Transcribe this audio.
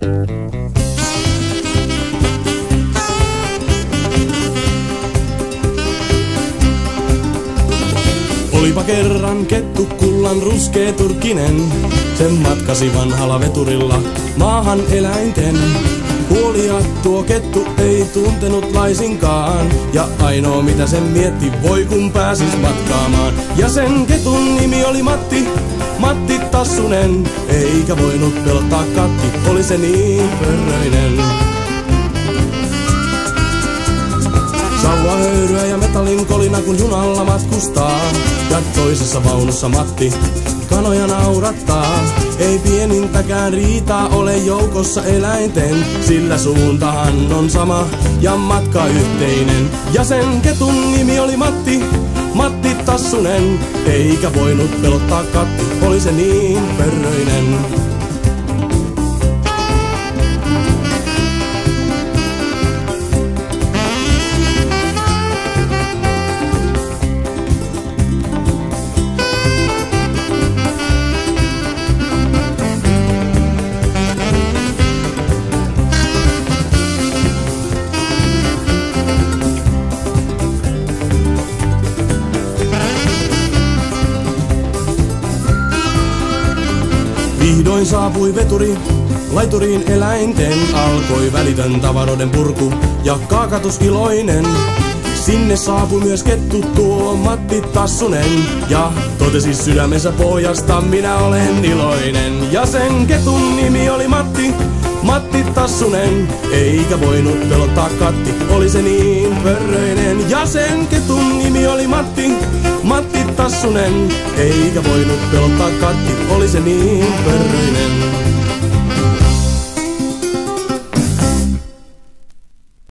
Olipa kerran kettu kullan ruskee turkinen, sen matkasi vanhalla veturilla maahan eläinten. Kuolia tuo kettu ei tuntenut laisinkaan, ja ainoa mitä sen mietti, voi kun pääsis matkaamaan. Ja sen ketun nimi oli Matti, Matti Tassunen, eikä voinut pelottaa katti, oli se niin pörröinen. Sauvahöyryä ja metallin kolina kun junalla matkustaa, ja toisessa vaunussa Matti kanoja naurattaa. Ei pienintäkään riitaa ole joukossa eläinten, sillä suuntahan on sama ja matka yhteinen. Ja sen ketun nimi oli Matti, Matti Tassunen, eikä voinut pelottaa katti, oli se niin pörröinen. Vihdoin saapui veturi laituriin eläinten, alkoi välitön tavaroiden purku ja kaakatus iloinen. Sinne saapui myös kettu tuo Matti Tassunen, ja totesi sydämensä pohjasta minä olen iloinen. Ja sen ketun nimi oli Matti, Matti Tassunen, eikä voinut pelottaa katti, oli se niin pörröinen. Ja sen ketun nimi oli Matti, Matti Tassunen, eikä voinut pelottaa katti, oli se niin pörröinen.